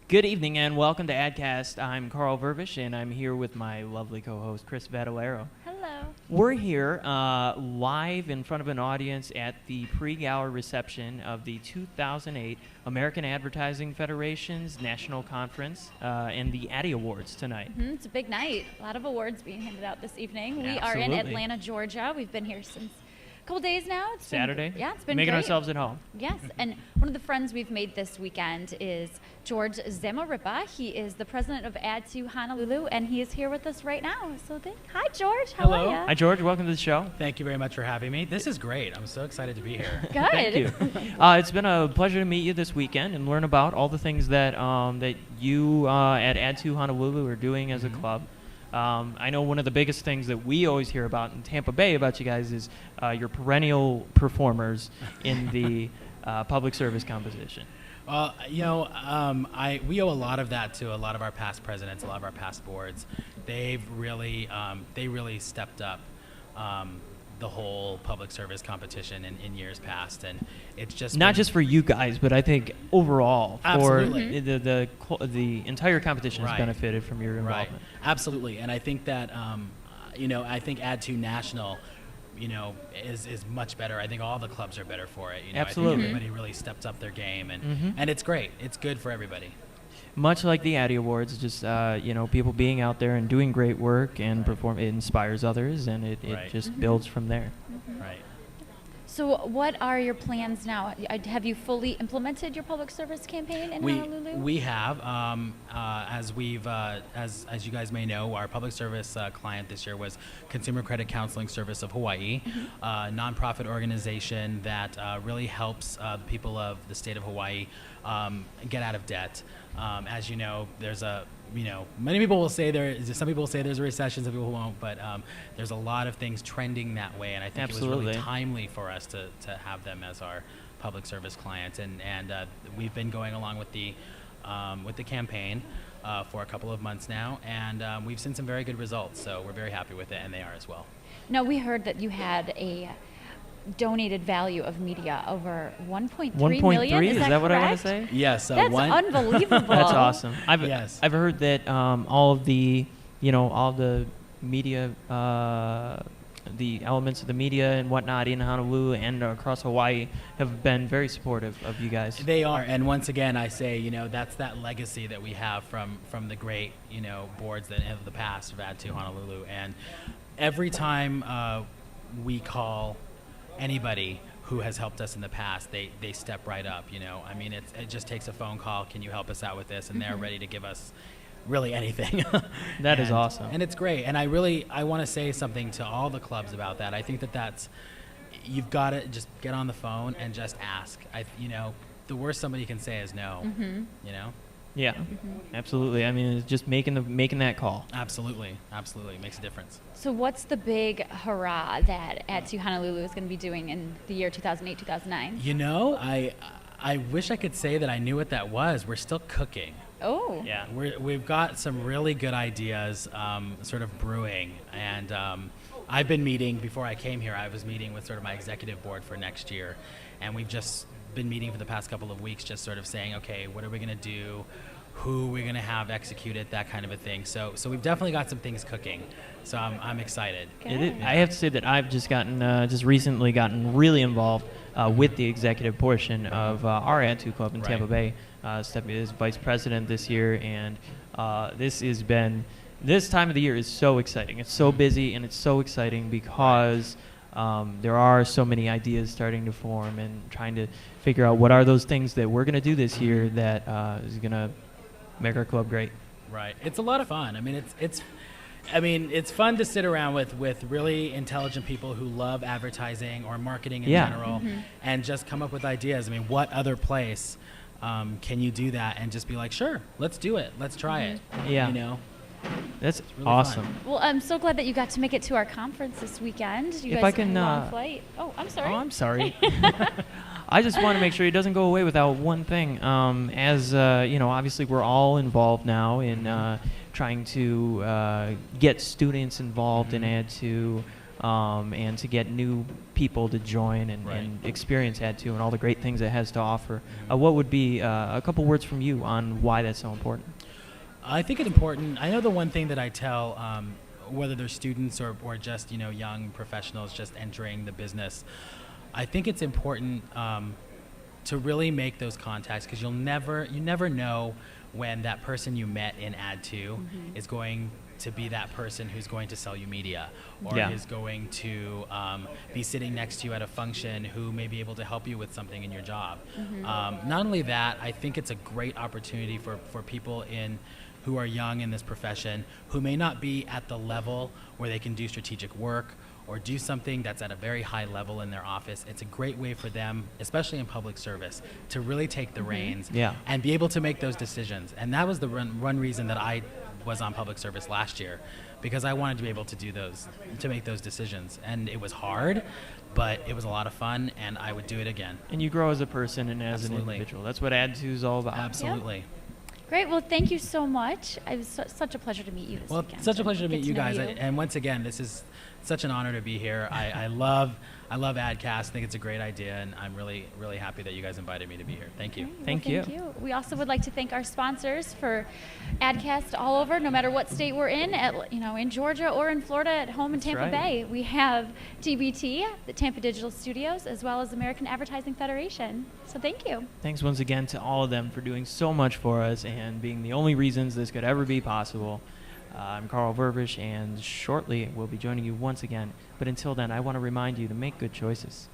Good evening and welcome to Adcast. I'm Carl Vervish and I'm here with my lovely co-host Chris Vadalero. Hello. We're here live in front of an audience at the pre-gala reception of the 2008 American Advertising Federation's National Conference and the Addy Awards tonight. Mm-hmm. It's a big night. A lot of awards being handed out this evening. We are Absolutely. in Atlanta, Georgia. We've been here since a couple days now. It's Saturday. It's been Making great. ourselves at home. Yes, and one of the friends we've made this weekend is George Zamarripa. He is the president of Add2 Honolulu, and he is here with us right now. So hi, George. How Hello. are you? Hi, George. Welcome to the show. Thank you very much for having me. This is great. I'm so excited to be here. Good. Thank you. It's been a pleasure to meet you this weekend and learn about all the things that that you at Add2 Honolulu are doing as a club. I know one of the biggest things that we always hear about in Tampa Bay about you guys is your perennial performers in the public service competition. Well, we owe a lot of that to a lot of our past presidents, a lot of our past boards. They've really, stepped up the whole public service competition in years past, and it's just Not just for you guys, but I think overall Absolutely. for the entire competition has Right. benefited from your Right, involvement. absolutely. And I think that I think Add2 National, is much better. I think all the clubs are better for it. Absolutely. I think everybody really steps up their game, and it's great. It's good for everybody. Much like the Addy Awards, just people being out there and doing great work and perform, it inspires others, and it Right. just builds from there. Right. So what are your plans now? Have you fully implemented your public service campaign in Honolulu? We have, as you guys may know, our public service client this year was Consumer Credit Counseling Service of Hawaii, a nonprofit organization that really helps the people of the state of Hawaii get out of debt. As you know, there's many people will say some people will say there's a recession, some people won't, but there's a lot of things trending that way, and I think it was really timely for us to have them as our public service client, and we've been going along with the campaign for a couple of months now, and we've seen some very good results, so we're very happy with it, and they are as well. No, we heard that you had a donated value of media over 1.3 million. Is that what I want to say? Yes, That's unbelievable. That's awesome. Yes. I've heard that all of the media, the elements of the media and whatnot in Honolulu and across Hawaii have been very supportive of you guys. They are, and once again, I say, that's that legacy that we have from the great, boards that of the past of Add2 Honolulu, and every time we call anybody who has helped us in the past, they step right up. I mean, it just takes a phone call. Can you help us out with this? And they're ready to give us really anything. That is awesome. And it's great. And I want to say something to all the clubs about that. I think that's you've got to just get on the phone and just ask. The worst somebody can say is no. Yeah, absolutely. I mean, it's just making that call. Absolutely, it makes a difference. So what's the big hurrah that Add2 Honolulu is going to be doing in the year 2008-2009? I wish I could say that I knew what that was. We're still cooking. Oh. Yeah, we've got some really good ideas sort of brewing, and I've been meeting, before I came here, I was meeting with sort of my executive board for next year, and we've just been meeting for the past couple of weeks, just sort of saying, okay, what are we going to do, who we're going to have execute it, that kind of a thing. So we've definitely got some things cooking. So I'm excited. I have to say that I've just recently gotten really involved with the executive portion of our Add2 club in Tampa Bay. Stepping as vice president this year, and this time of the year is so exciting. It's so busy and it's so exciting because there are so many ideas starting to form and trying to figure out what are those things that we're going to do this year that is going to make our club great. Right. It's a lot of fun. I mean, it's fun to sit around with really intelligent people who love advertising or marketing in general, and just come up with ideas. I mean, what other place can you do that and just be like, sure, let's do it. Let's try it. Yeah. That's really awesome. fun. Well, I'm so glad that you got to make it to our conference this weekend. You If guys I can, had a long flight. Oh, I'm sorry. Oh, I'm sorry. I just want to make sure it doesn't go away without one thing. Obviously we're all involved now in trying to get students involved in Add2 and to get new people to join and experience Ad2 and all the great things it has to offer. What would be a couple words from you on why that's so important? I think it's important. I know the one thing that I tell, whether they're students or just young professionals just entering the business, I think it's important to really make those contacts, because you never know when that person you met in Ad2 is going to be that person who's going to sell you media, or is going to be sitting next to you at a function, who may be able to help you with something in your job. Not only that, I think it's a great opportunity for people who are young in this profession, who may not be at the level where they can do strategic work or do something that's at a very high level in their office. It's a great way for them, especially in public service, to really take the reins and be able to make those decisions. And that was the one reason that I was on public service last year, because I wanted to be able to make those decisions. And it was hard, but it was a lot of fun, and I would do it again. And you grow as a person and as an individual. That's what Ad2 is all about. Absolutely. Yep. Great. Well, thank you so much. It was such a pleasure to meet you this weekend. Well, such a pleasure to meet you guys. You. And once again, this is such an honor to be here. I love adcast. I think it's a great idea, and I'm really, really happy that you guys invited me to be here. Thank you. Well, thank you. We also would like to thank our sponsors for adcast all over, no matter what state we're in, in Georgia or in Florida, at home in Tampa Bay. We have TBT, the Tampa Digital Studios, as well as American Advertising Federation. So thank you. Thanks once again to all of them for doing so much for us and being the only reasons this could ever be possible. I'm Carl Vervish, and shortly we'll be joining you once again. But until then, I want to remind you to make good choices.